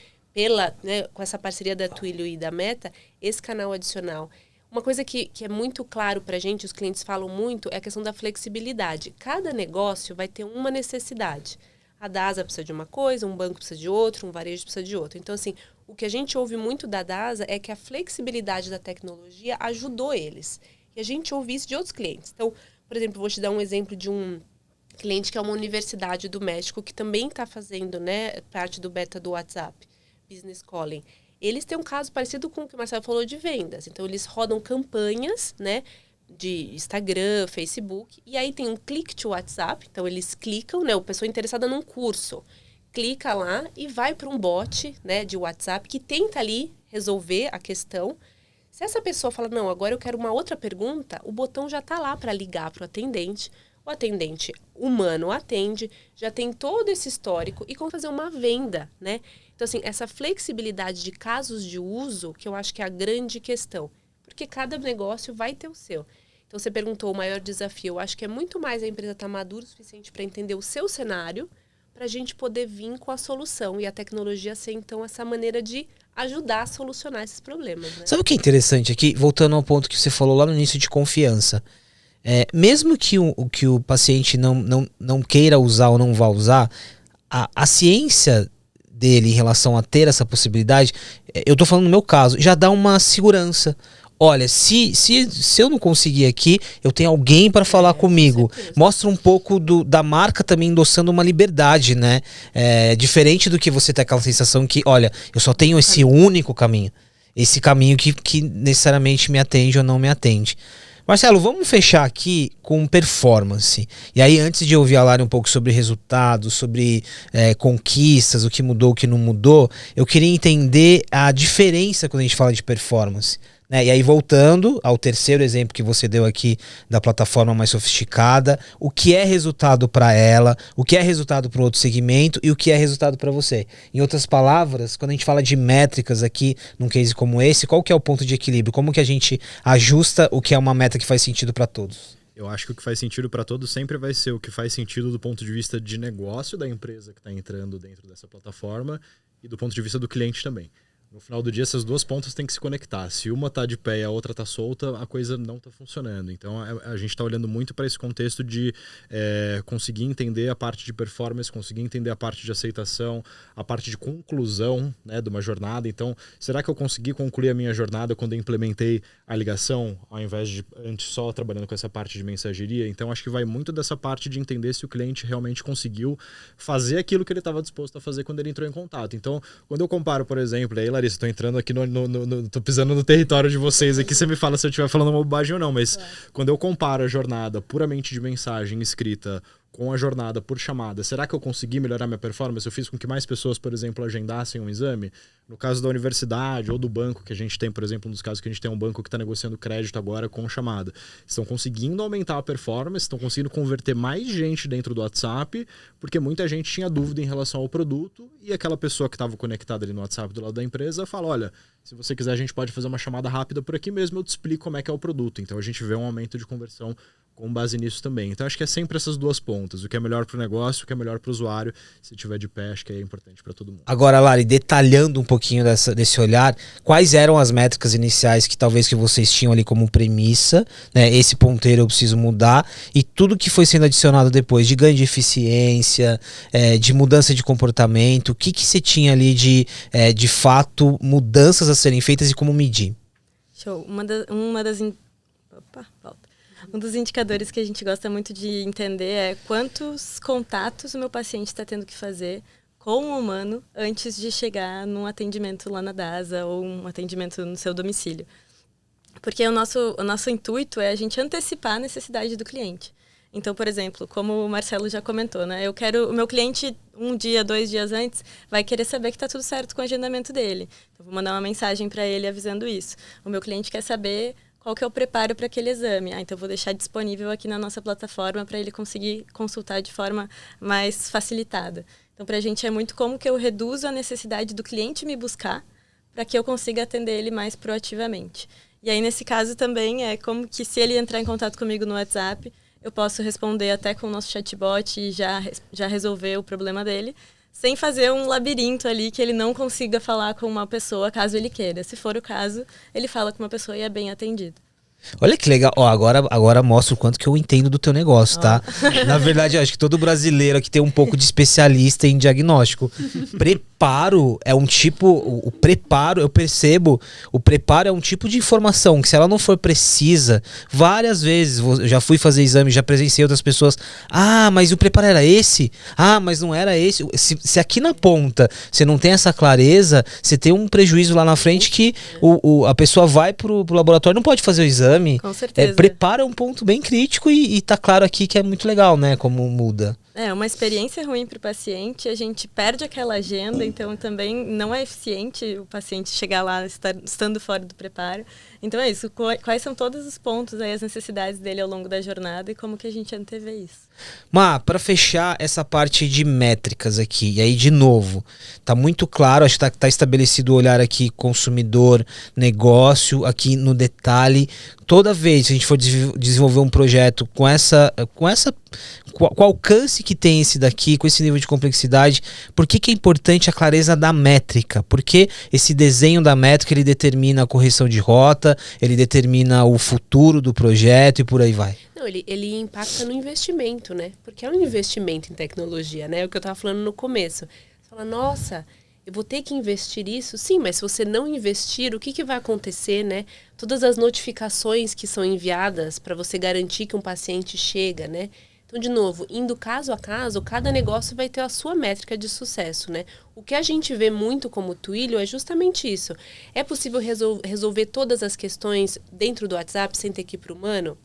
com essa parceria da Twilio e da Meta, esse canal adicional. Uma coisa que é muito claro para a gente, os clientes falam muito, é a questão da flexibilidade. Cada negócio vai ter uma necessidade. A DASA precisa de uma coisa, um banco precisa de outro, um varejo precisa de outro. Então, assim, o que a gente ouve muito da DASA é que a flexibilidade da tecnologia ajudou eles. E a gente ouve isso de outros clientes. Então, por exemplo, vou te dar um exemplo de um cliente que é uma universidade do México que também está fazendo, né, parte do beta do WhatsApp, Business Calling. Eles têm um caso parecido com o que o Marcelo falou de vendas. Então, eles rodam campanhas, né, de Instagram, Facebook, e aí tem um click to WhatsApp. Então, eles clicam, né, a pessoa interessada num curso, clica lá e vai para um bot, né, de WhatsApp que tenta ali resolver a questão. Se essa pessoa fala, não, agora eu quero uma outra pergunta, o botão já está lá para ligar para o atendente humano atende, já tem todo esse histórico e como fazer uma venda, né? Então, assim, essa flexibilidade de casos de uso, que eu acho que é a grande questão, porque cada negócio vai ter o seu. Então, você perguntou o maior desafio, eu acho que é muito mais a empresa estar madura o suficiente para entender o seu cenário, para a gente poder vir com a solução e a tecnologia ser, então, essa maneira de ajudar a solucionar esses problemas, né? Sabe o que é interessante aqui? Voltando ao ponto que você falou lá no início de confiança. Mesmo que o paciente não queira usar ou não vá usar, a ciência dele em relação a ter essa possibilidade, eu tô falando no meu caso, já dá uma segurança. Olha, se eu não conseguir aqui, eu tenho alguém para falar comigo. Mostra um pouco da marca também endossando uma liberdade, né? Diferente do que você ter aquela sensação que, olha, eu só tenho esse único caminho. Esse caminho que necessariamente me atende ou não me atende. Marcelo, vamos fechar aqui com performance. E aí, antes de ouvir a Lari um pouco sobre resultados, sobre conquistas, o que mudou, o que não mudou, eu queria entender a diferença quando a gente fala de performance. Né? E aí, voltando ao terceiro exemplo que você deu aqui da plataforma mais sofisticada, o que é resultado para ela, o que é resultado para um outro segmento e o que é resultado para você. Em outras palavras, quando a gente fala de métricas aqui, num case como esse, qual que é o ponto de equilíbrio? Como que a gente ajusta o que é uma meta que faz sentido para todos? Eu acho que o que faz sentido para todos sempre vai ser o que faz sentido do ponto de vista de negócio da empresa que está entrando dentro dessa plataforma e do ponto de vista do cliente também. No final do dia, essas duas pontas têm que se conectar. Se uma está de pé e a outra está solta, a coisa não está funcionando. Então, a gente está olhando muito para esse contexto de conseguir entender a parte de performance, conseguir entender a parte de aceitação, a parte de conclusão, né, de uma jornada. Então, será que eu consegui concluir a minha jornada quando eu implementei a ligação, ao invés de antes só trabalhando com essa parte de mensageria? Então, acho que vai muito dessa parte de entender se o cliente realmente conseguiu fazer aquilo que ele estava disposto a fazer quando ele entrou em contato. Então, quando eu comparo, por exemplo, aí, Larissa, tô entrando aqui tô pisando no território de vocês aqui, você me fala se eu estiver falando uma bobagem ou não, mas quando eu comparo a jornada puramente de mensagem escrita com a jornada por chamada, será que eu consegui melhorar minha performance? Eu fiz com que mais pessoas, por exemplo, agendassem um exame? No caso da universidade ou do banco que a gente tem, por exemplo, um dos casos que a gente tem um banco que está negociando crédito agora com chamada. Estão conseguindo aumentar a performance, estão conseguindo converter mais gente dentro do WhatsApp, porque muita gente tinha dúvida em relação ao produto e aquela pessoa que estava conectada ali no WhatsApp do lado da empresa fala, olha, se você quiser a gente pode fazer uma chamada rápida por aqui mesmo, eu te explico como é que é o produto. Então a gente vê um aumento de conversão com base nisso também. Então acho que é sempre essas duas pontas, o que é melhor para o negócio, o que é melhor para o usuário. Se tiver de pé, acho que é importante para todo mundo. Agora, Lari, detalhando um pouquinho desse olhar, quais eram as métricas iniciais que talvez que vocês tinham ali como premissa, né? Esse ponteiro eu preciso mudar, e tudo que foi sendo adicionado depois, de ganho de eficiência, de mudança de comportamento, o que você tinha ali de fato, mudanças a serem feitas e como medir? Show. Um dos indicadores que a gente gosta muito de entender é quantos contatos o meu paciente está tendo que fazer com o humano antes de chegar num atendimento lá na DASA ou um atendimento no seu domicílio. Porque o nosso intuito é a gente antecipar a necessidade do cliente. Então, por exemplo, como o Marcelo já comentou, né? O meu cliente, 1 dia, 2 dias antes, vai querer saber que está tudo certo com o agendamento dele. Então, vou mandar uma mensagem para ele avisando isso. O meu cliente quer saber qual que é o preparo para aquele exame. Então, eu vou deixar disponível aqui na nossa plataforma para ele conseguir consultar de forma mais facilitada. Então, para a gente é muito como que eu reduzo a necessidade do cliente me buscar para que eu consiga atender ele mais proativamente. E aí, nesse caso também, é como que se ele entrar em contato comigo no WhatsApp, eu posso responder até com o nosso chatbot e já resolver o problema dele, sem fazer um labirinto ali que ele não consiga falar com uma pessoa, caso ele queira. Se for o caso, ele fala com uma pessoa e é bem atendido. Olha que legal. Ó, agora mostra o quanto que eu entendo do teu negócio, tá? Na verdade, eu acho que todo brasileiro aqui tem um pouco de especialista em diagnóstico. Preparo é um tipo... O preparo, eu percebo, o preparo é um tipo de informação que se ela não for precisa, várias vezes, eu já fui fazer exame, já presenciei outras pessoas, mas o preparo era esse? Mas não era esse? Se aqui na ponta você não tem essa clareza, você tem um prejuízo lá na frente que a pessoa vai pro laboratório, não pode fazer o exame. Com certeza. Prepara um ponto bem crítico e tá claro aqui que é muito legal, né? Como muda. É uma experiência ruim para o paciente, a gente perde aquela agenda, então também não é eficiente o paciente chegar lá estando fora do preparo. Então é isso, quais são todos os pontos aí, as necessidades dele ao longo da jornada e como que a gente antevê isso. Para fechar essa parte de métricas aqui, e aí de novo, tá muito claro, acho que tá estabelecido o olhar aqui consumidor, negócio, aqui no detalhe. Toda vez que a gente for desenvolver um projeto com o alcance que tem esse daqui, com esse nível de complexidade, por que é importante a clareza da métrica? Porque esse desenho da métrica, ele determina a correção de rota, ele determina o futuro do projeto e por aí vai. Não, ele impacta no investimento, né? Porque é um investimento em tecnologia, né? É o que eu estava falando no começo. Você fala, nossa, eu vou ter que investir isso? Sim, mas se você não investir, o que vai acontecer, né? Todas as notificações que são enviadas para você garantir que um paciente chega, né? Então, de novo, indo caso a caso, cada negócio vai ter a sua métrica de sucesso, né? O que a gente vê muito como Twilio é justamente isso. É possível resolver todas as questões dentro do WhatsApp sem ter que ir para o humano?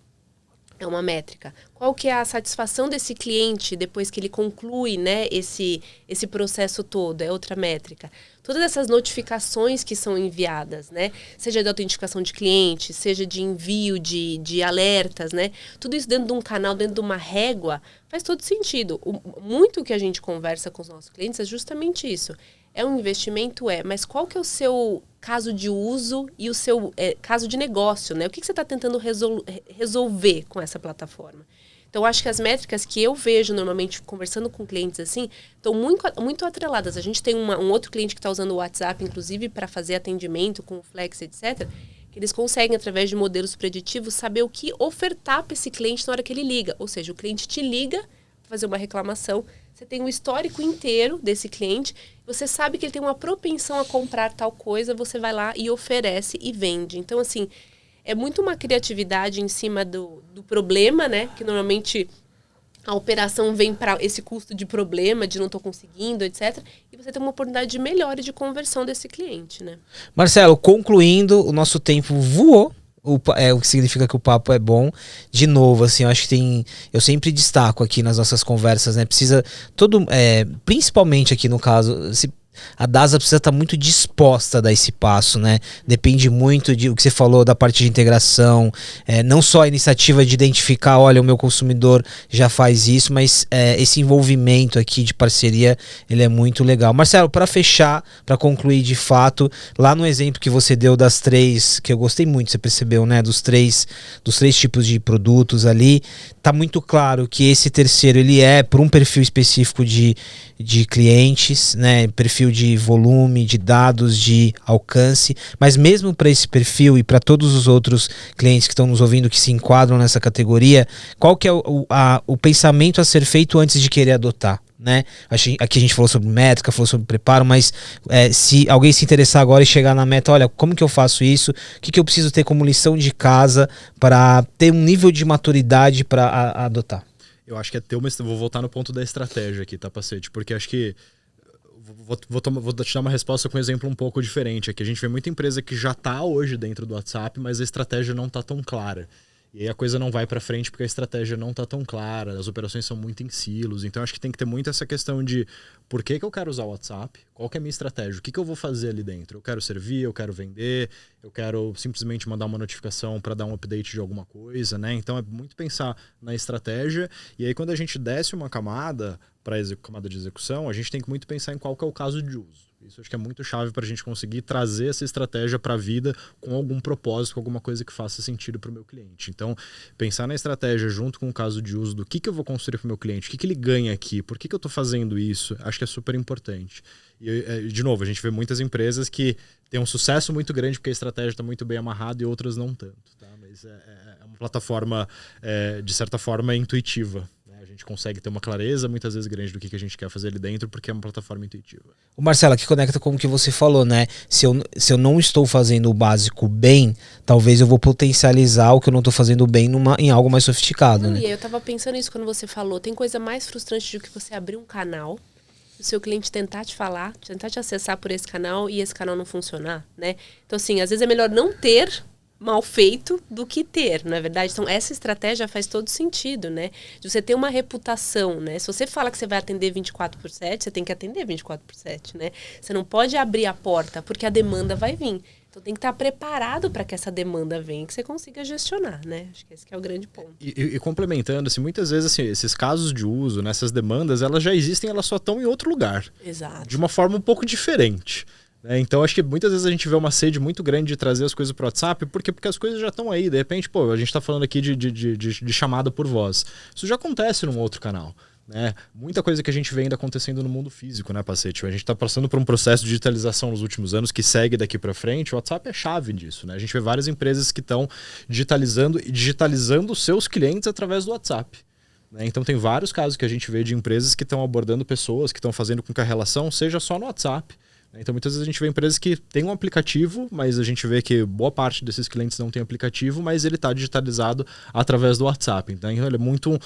É uma métrica. Qual que é a satisfação desse cliente depois que ele conclui, né, esse processo todo? É outra métrica. Todas essas notificações que são enviadas, né, seja de autenticação de cliente, seja de envio de alertas, né, tudo isso dentro de um canal, dentro de uma régua, faz todo sentido. Muito que a gente conversa com os nossos clientes é justamente isso. É um investimento? Mas qual que é o seu caso de uso e o seu caso de negócio, né? O que você está tentando resolver com essa plataforma? Então, acho que as métricas que eu vejo normalmente conversando com clientes assim, estão muito atreladas. A gente tem um outro cliente que está usando o WhatsApp, inclusive, para fazer atendimento com o Flex, etc., que eles conseguem, através de modelos preditivos, saber o que ofertar para esse cliente na hora que ele liga. Ou seja, o cliente te liga para fazer uma reclamação, você tem um histórico inteiro desse cliente, você sabe que ele tem uma propensão a comprar tal coisa, você vai lá e oferece e vende. Então, assim, é muito uma criatividade em cima do problema, né? Que normalmente a operação vem para esse custo de problema, de não estou conseguindo, etc. E você tem uma oportunidade de melhora e de conversão desse cliente, né? Marcelo, concluindo, o nosso tempo voou. O que significa que o papo é bom. De novo, assim, eu acho que eu sempre destaco aqui nas nossas conversas, né? Precisa principalmente aqui no caso, a DASA precisa estar muito disposta a dar esse passo, né? Depende muito de o que você falou da parte de integração, não só a iniciativa de identificar, olha, o meu consumidor já faz isso, mas esse envolvimento aqui de parceria, ele é muito legal. Marcelo, para fechar, para concluir de fato, lá no exemplo que você deu das 3, que eu gostei muito, você percebeu, né? Dos três tipos de produtos ali, tá muito claro que esse terceiro, ele é por um perfil específico de clientes, né? Perfil de volume, de dados, de alcance, mas mesmo para esse perfil e para todos os outros clientes que estão nos ouvindo que se enquadram nessa categoria, qual que é o pensamento a ser feito antes de querer adotar, né? Aqui a gente falou sobre métrica, falou sobre preparo, mas se alguém se interessar agora e chegar na meta, olha, como que eu faço isso? O que eu preciso ter como lição de casa para ter um nível de maturidade para adotar? Eu acho que vou voltar no ponto da estratégia aqui, tá, Pacete? Porque acho que vou te dar uma resposta com um exemplo um pouco diferente. Aqui a gente vê muita empresa que já está hoje dentro do WhatsApp, mas a estratégia não está tão clara. E aí a coisa não vai para frente porque a estratégia não está tão clara, as operações são muito em silos. Então acho que tem que ter muito essa questão de por que eu quero usar o WhatsApp, qual que é a minha estratégia, o que eu vou fazer ali dentro. Eu quero servir, eu quero vender, eu quero simplesmente mandar uma notificação para dar um update de alguma coisa, né? Então é muito pensar na estratégia. E aí quando a gente desce uma camada para camada de execução, a gente tem que muito pensar em qual que é o caso de uso. Isso acho que é muito chave para a gente conseguir trazer essa estratégia para a vida com algum propósito, com alguma coisa que faça sentido para o meu cliente. Então, pensar na estratégia junto com o caso de uso do que eu vou construir para o meu cliente, o que ele ganha aqui, por que eu estou fazendo isso, acho que é super importante. E, de novo, a gente vê muitas empresas que têm um sucesso muito grande porque a estratégia está muito bem amarrada e outras não tanto. Tá? Mas é uma plataforma, de certa forma, intuitiva. A gente consegue ter uma clareza muitas vezes grande do que a gente quer fazer ali dentro, porque é uma plataforma intuitiva. O Marcelo, aqui conecta com o que você falou, né? Se eu não estou fazendo o básico bem, talvez eu vou potencializar o que eu não estou fazendo bem em algo mais sofisticado, né? E eu estava pensando nisso quando você falou. Tem coisa mais frustrante do que você abrir um canal, o seu cliente tentar te falar, tentar te acessar por esse canal e esse canal não funcionar, né? Então, assim, às vezes é melhor não ter mal feito do que ter, não é verdade? Então, essa estratégia faz todo sentido, né? De você ter uma reputação, né? Se você fala que você vai atender 24/7, você tem que atender 24/7, né? Você não pode abrir a porta, porque a demanda vai vir. Então, tem que estar preparado para que essa demanda venha e que você consiga gestionar, né? Acho que esse que é o grande ponto. E complementando, assim, muitas vezes assim, esses casos de uso, nessas demandas, elas já existem, elas só estão em outro lugar. Exato. De uma forma um pouco diferente. Então, acho que muitas vezes a gente vê uma sede muito grande de trazer as coisas para o WhatsApp, porque as coisas já estão aí. De repente, a gente está falando aqui de chamada por voz. Isso já acontece num outro canal. Né? Muita coisa que a gente vê ainda acontecendo no mundo físico, né, Pacete? A gente está passando por um processo de digitalização nos últimos anos que segue daqui para frente. O WhatsApp é chave disso, né? A gente vê várias empresas que estão digitalizando os seus clientes através do WhatsApp. Então tem vários casos que a gente vê de empresas que estão abordando pessoas, que estão fazendo com que a relação seja só no WhatsApp. Então, muitas vezes a gente vê empresas que têm um aplicativo, mas a gente vê que boa parte desses clientes não tem aplicativo, mas ele está digitalizado através do WhatsApp. Então, ele é muito...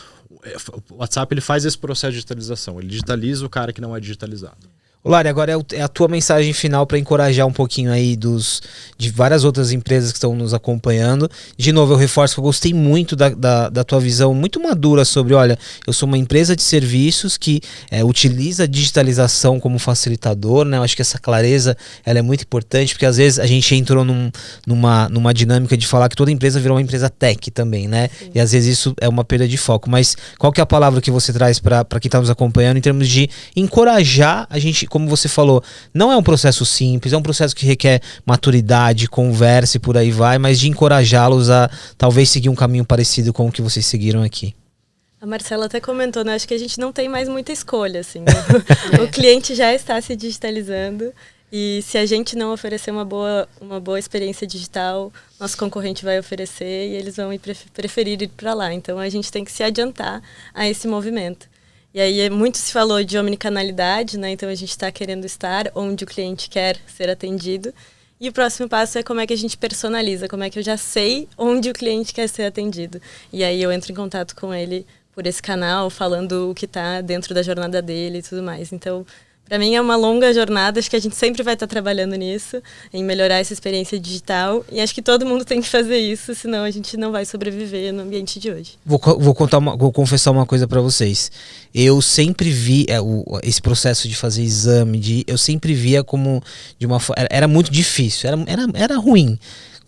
O WhatsApp ele faz esse processo de digitalização. Ele digitaliza o cara que não é digitalizado. Lari, agora é a tua mensagem final para encorajar um pouquinho aí de várias outras empresas que estão nos acompanhando. De novo, eu reforço que eu gostei muito da tua visão muito madura sobre, olha, eu sou uma empresa de serviços que utiliza a digitalização como facilitador, né? Eu acho que essa clareza ela é muito importante, porque às vezes a gente entrou numa dinâmica de falar que toda empresa virou uma empresa tech também, né? Sim. E às vezes isso é uma perda de foco. Mas qual que é a palavra que você traz para quem está nos acompanhando em termos de encorajar a gente, como você falou, não é um processo simples, é um processo que requer maturidade, conversa e por aí vai, mas de encorajá-los a talvez seguir um caminho parecido com o que vocês seguiram aqui. A Marcela até comentou, né? Acho que a gente não tem mais muita escolha, assim. Né? O cliente já está se digitalizando e se a gente não oferecer uma boa experiência digital, nosso concorrente vai oferecer e eles vão preferir ir para lá. Então, a gente tem que se adiantar a esse movimento. E aí, muito se falou de omnicanalidade, né? Então, a gente está querendo estar onde o cliente quer ser atendido. E o próximo passo é como é que a gente personaliza, como é que eu já sei onde o cliente quer ser atendido. E aí, eu entro em contato com ele por esse canal, falando o que está dentro da jornada dele e tudo mais. Então, para mim é uma longa jornada, acho que a gente sempre vai estar trabalhando nisso, em melhorar essa experiência digital, e acho que todo mundo tem que fazer isso, senão a gente não vai sobreviver no ambiente de hoje. Vou confessar uma coisa para vocês. Eu sempre vi esse processo de fazer exame, eu sempre via como de uma forma, era muito difícil, era ruim.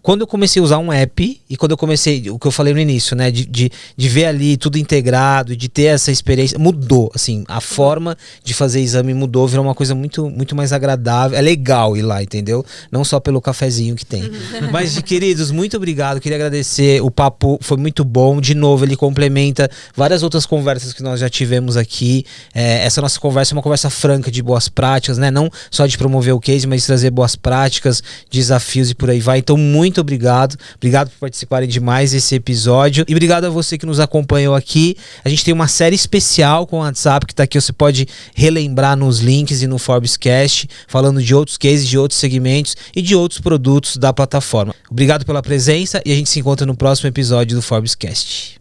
Quando eu comecei a usar um app, e quando eu comecei, o que eu falei no início, né, de ver ali tudo integrado, de ter essa experiência, mudou, assim, a forma de fazer exame mudou, virou uma coisa muito, muito mais agradável, é legal ir lá, entendeu? Não só pelo cafezinho que tem. Mas, queridos, muito obrigado, queria agradecer, o papo foi muito bom, de novo, ele complementa várias outras conversas que nós já tivemos aqui, essa nossa conversa é uma conversa franca de boas práticas, né, não só de promover o case, mas de trazer boas práticas, desafios e por aí vai, então muito obrigado por participarem de mais esse episódio e obrigado a você que nos acompanhou aqui. A gente tem uma série especial com o WhatsApp que tá aqui, você pode relembrar nos links e no Forbescast, falando de outros cases, de outros segmentos e de outros produtos da plataforma. Obrigado pela presença e a gente se encontra no próximo episódio do Forbescast.